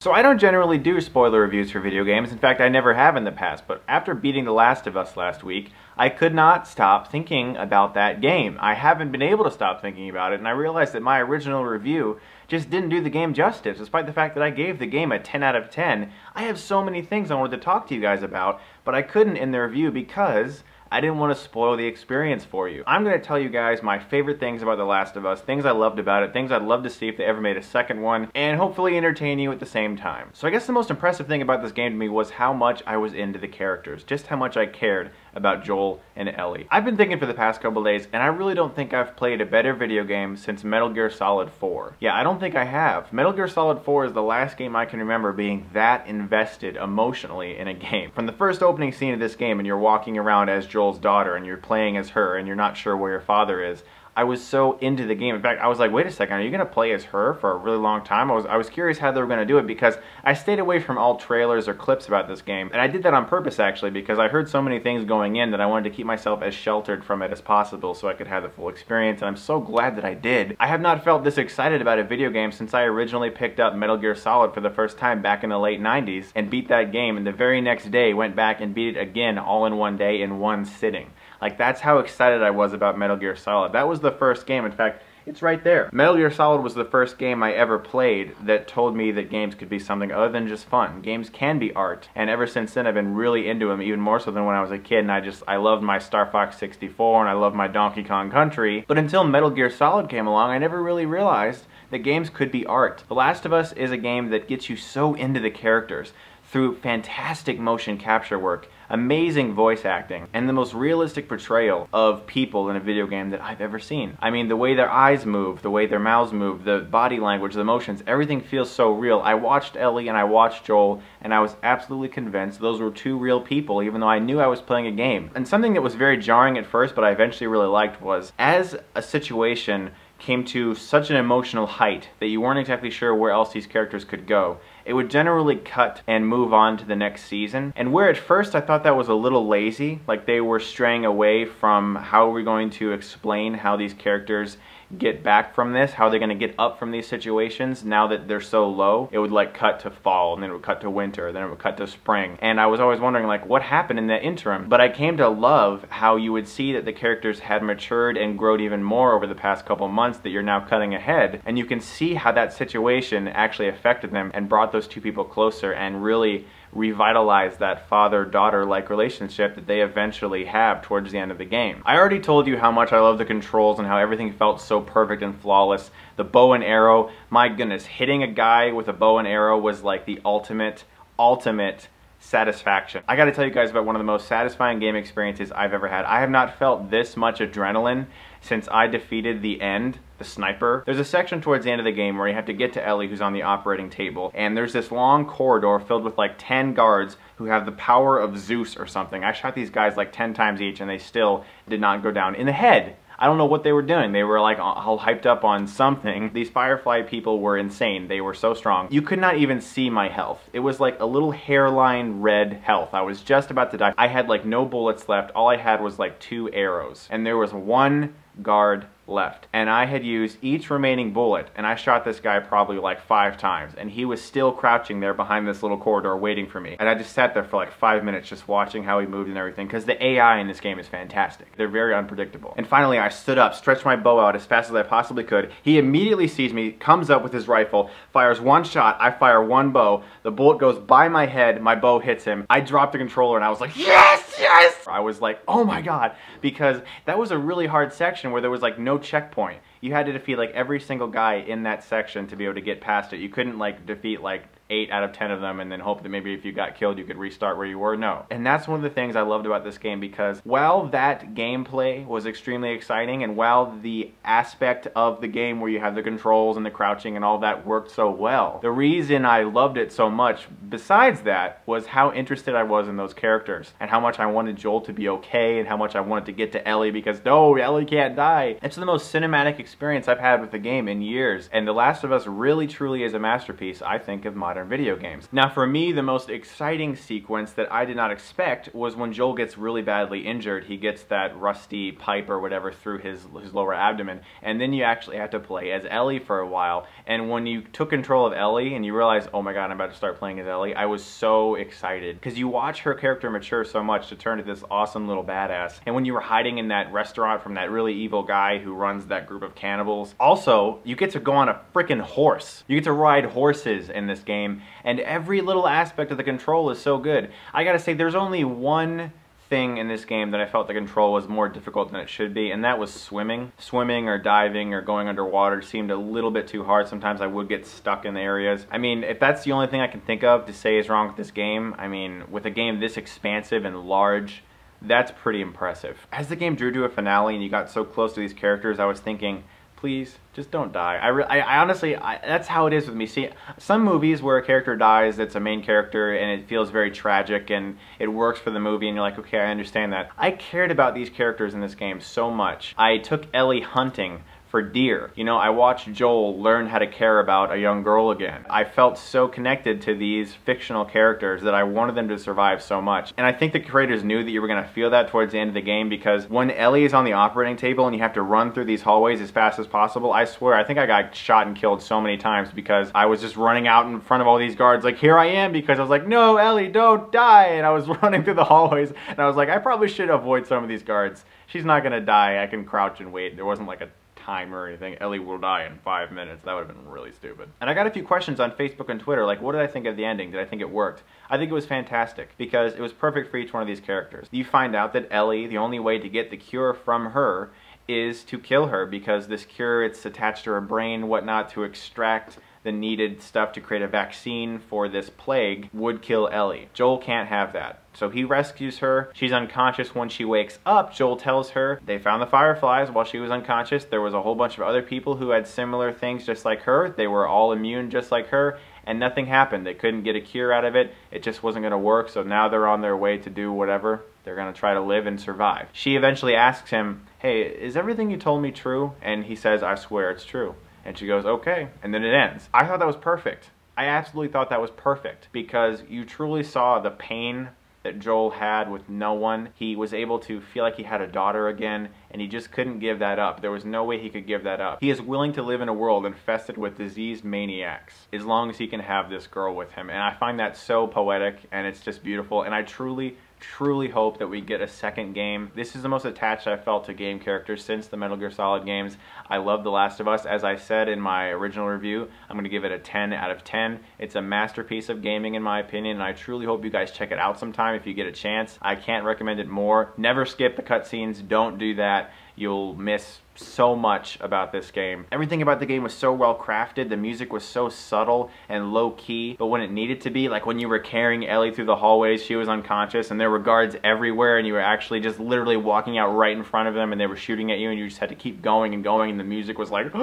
So I don't generally do spoiler reviews for video games. In fact, I never have in the past, but after beating The Last of Us last week, I could not stop thinking about that game. I haven't been able to stop thinking about it, and I realized that my original review just didn't do the game justice. Despite the fact that I gave the game a 10 out of 10, I have so many things I wanted to talk to you guys about, but I couldn't in the review because I didn't want to spoil the experience for you. I'm going to tell you guys my favorite things about The Last of Us, things I loved about it, things I'd love to see if they ever made a second one, and hopefully entertain you at the same time. So I guess the most impressive thing about this game to me was how much I was into the characters, just how much I cared about Joel and Ellie. I've been thinking for the past couple days, and I really don't think I've played a better video game since Metal Gear Solid 4. Yeah, I don't think I have. Metal Gear Solid 4 is the last game I can remember being that invested emotionally in a game. From the first opening scene of this game, and you're walking around as Joel's daughter, and you're playing as her, and you're not sure where your father is, I was so into the game. In fact, I was like, wait a second, are you going to play as her for a really long time? I was curious how they were going to do it because I stayed away from all trailers or clips about this game. And I did that on purpose, actually, because I heard so many things going in that I wanted to keep myself as sheltered from it as possible so I could have the full experience, and I'm so glad that I did. I have not felt this excited about a video game since I originally picked up Metal Gear Solid for the first time back in the late 90s and beat that game, and the very next day went back and beat it again all in one day in one sitting. Like, that's how excited I was about Metal Gear Solid. That was the first game, in fact, it's right there. Metal Gear Solid was the first game I ever played that told me that games could be something other than just fun. Games can be art, and ever since then I've been really into them, even more so than when I was a kid, and I loved my Star Fox 64 and I loved my Donkey Kong Country. But until Metal Gear Solid came along, I never really realized that games could be art. The Last of Us is a game that gets you so into the characters through fantastic motion capture work, amazing voice acting, and the most realistic portrayal of people in a video game that I've ever seen. I mean, the way their eyes move, the way their mouths move, the body language, the emotions, everything feels so real. I watched Ellie and I watched Joel, and I was absolutely convinced those were two real people, even though I knew I was playing a game. And something that was very jarring at first, but I eventually really liked, was as a situation came to such an emotional height that you weren't exactly sure where else these characters could go, it would generally cut and move on to the next season. And where at first I thought that was a little lazy, like they were straying away from how we're going to explain how these characters get back from this, how they're going to get up from these situations now that they're so low, it would like cut to fall, and then it would cut to winter, then it would cut to spring. And I was always wondering like what happened in that interim. But I came to love how you would see that the characters had matured and grown even more over the past couple months that you're now cutting ahead, and you can see how that situation actually affected them and brought those two people closer and really revitalize that father-daughter-like relationship that they eventually have towards the end of the game. I already told you how much I love the controls and how everything felt so perfect and flawless. The bow and arrow, my goodness, hitting a guy with a bow and arrow was like the ultimate satisfaction. I gotta tell you guys about one of the most satisfying game experiences I've ever had. I have not felt this much adrenaline since I defeated the end, the sniper. There's a section towards the end of the game where you have to get to Ellie, who's on the operating table, and there's this long corridor filled with like 10 guards who have the power of Zeus or something. I shot these guys like 10 times each and they still did not go down in the head. I don't know what they were doing. They were like all hyped up on something. These Firefly people were insane. They were so strong. You could not even see my health. It was like a little hairline red health. I was just about to die. I had like no bullets left. All I had was like 2 arrows. And there was one guard left, and I had used each remaining bullet, and I shot this guy probably like 5 times, and he was still crouching there behind this little corridor waiting for me. And I just sat there for like 5 minutes just watching how he moved and everything, because the AI in this game is fantastic. They're very unpredictable. And finally I stood up, stretched my bow out as fast as I possibly could. He immediately sees me, comes up with his rifle, fires 1 shot, I fire 1 bow, the bullet goes by my head, my bow hits him, I dropped the controller and I was like, yes, yes! I was like, oh my god, because that was a really hard section where there was like no checkpoint. You had to defeat like every single guy in that section to be able to get past it. You couldn't like defeat like 8 out of 10 of them and then hope that maybe if you got killed you could restart where you were. No. And that's one of the things I loved about this game, because while that gameplay was extremely exciting, and while the aspect of the game where you have the controls and the crouching and all that worked so well, the reason I loved it so much besides that was how interested I was in those characters and how much I wanted Joel to be okay and how much I wanted to get to Ellie, because no, Ellie can't die. It's the most cinematic experience I've had with the game in years, and The Last of Us really truly is a masterpiece, I think, of modern modern video games. Now for me, the most exciting sequence that I did not expect was when Joel gets really badly injured. He gets that rusty pipe or whatever through his lower abdomen, and then you actually have to play as Ellie for a while. And when you took control of Ellie and you realize, oh my god, I'm about to start playing as Ellie, I was so excited. Because you watch her character mature so much to turn to this awesome little badass. And when you were hiding in that restaurant from that really evil guy who runs that group of cannibals, also, you get to go on a freaking horse. You get to ride horses in this game, and every little aspect of the control is so good. I gotta say, there's only one thing in this game that I felt the control was more difficult than it should be, and that was swimming. Swimming or diving or going underwater seemed a little bit too hard. Sometimes I would get stuck in the areas. I mean, if that's the only thing I can think of to say is wrong with this game, I mean, with a game this expansive and large, that's pretty impressive. As the game drew to a finale and you got so close to these characters, I was thinking, please, just don't die. I honestly, that's how it is with me. See, some movies where a character dies that's a main character and it feels very tragic and it works for the movie and you're like, okay, I understand that. I cared about these characters in this game so much. I took Ellie hunting for deer. You know, I watched Joel learn how to care about a young girl again. I felt so connected to these fictional characters that I wanted them to survive so much. And I think the creators knew that you were going to feel that towards the end of the game, because when Ellie is on the operating table and you have to run through these hallways as fast as possible, I swear, I think I got shot and killed so many times because I was just running out in front of all these guards like, here I am, because I was like, no, Ellie, don't die. And I was running through the hallways and I was like, I probably should avoid some of these guards. She's not going to die. I can crouch and wait. There wasn't like a time or anything. Ellie will die in 5 minutes. That would have been really stupid. And I got a few questions on Facebook and Twitter, like, what did I think of the ending? Did I think it worked? I think it was fantastic, because it was perfect for each one of these characters. You find out that Ellie, the only way to get the cure from her is to kill her, because this cure, it's attached to her brain, whatnot, to extract the needed stuff to create a vaccine for this plague would kill Ellie. Joel can't have that. So he rescues her. She's unconscious when she wakes up. Joel tells her they found the fireflies while she was unconscious. There was a whole bunch of other people who had similar things just like her. They were all immune just like her, and nothing happened. They couldn't get a cure out of it. It just wasn't going to work, so now they're on their way to do whatever. They're going to try to live and survive. She eventually asks him, hey, is everything you told me true? And he says, I swear it's true. And she goes, okay. And then it ends. I thought that was perfect. I absolutely thought that was perfect, because you truly saw the pain that Joel had with no one. He was able to feel like he had a daughter again, and he just couldn't give that up. There was no way he could give that up. He is willing to live in a world infested with diseased maniacs as long as he can have this girl with him. And I find that so poetic, and it's just beautiful. And I truly hope that we get a second game. This is the most attached I've felt to game characters since the Metal Gear Solid games. I love The Last of Us. As I said in my original review, I'm going to give it a 10 out of 10. It's a masterpiece of gaming in my opinion, and I truly hope you guys check it out sometime if you get a chance. I can't recommend it more. Never skip the cutscenes. Don't do that. You'll miss so much about this game. Everything about the game was so well crafted. The music was so subtle and low key, but when it needed to be, like when you were carrying Ellie through the hallways, she was unconscious and there were guards everywhere and you were actually just literally walking out right in front of them and they were shooting at you and you just had to keep going and going, and the music was like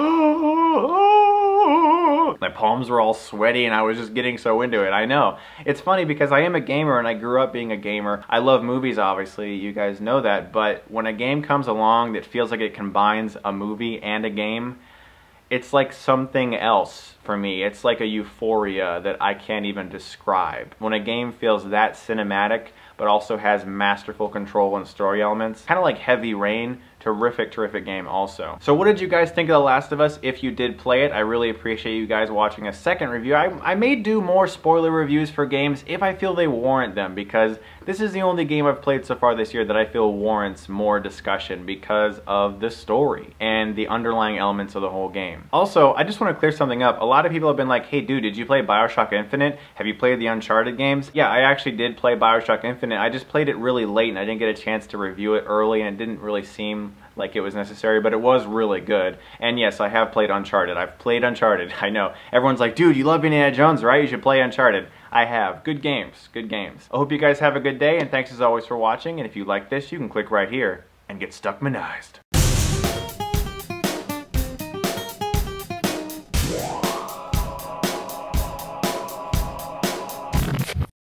my palms were all sweaty and I was just getting so into it. I know. It's funny because I am a gamer and I grew up being a gamer. I love movies, obviously, you guys know that, but when a game comes along that feels like it combines a movie and a game, it's like something else for me. It's like a euphoria that I can't even describe. When a game feels that cinematic but also has masterful control and story elements, kind of like Heavy Rain, terrific game also. So what did you guys think of The Last of Us? If you did play it, I really appreciate you guys watching a second review. I may do more spoiler reviews for games if I feel they warrant them, because this is the only game I've played so far this year that I feel warrants more discussion because of the story and the underlying elements of the whole game. Also, I just want to clear something up. A lot of people have been like, hey dude, did you play BioShock Infinite? Have you played the Uncharted games? Yeah, I actually did play BioShock Infinite. I just played it really late and I didn't get a chance to review it early, and it didn't really seem like it was necessary, but it was really good. And yes, I have played Uncharted. I've played Uncharted. I know. Everyone's like, dude, you love Indiana Jones, right? You should play Uncharted. I have. Good games. Good games. I hope you guys have a good day, and thanks as always for watching. And if you like this, you can click right here and get Stuckmanized.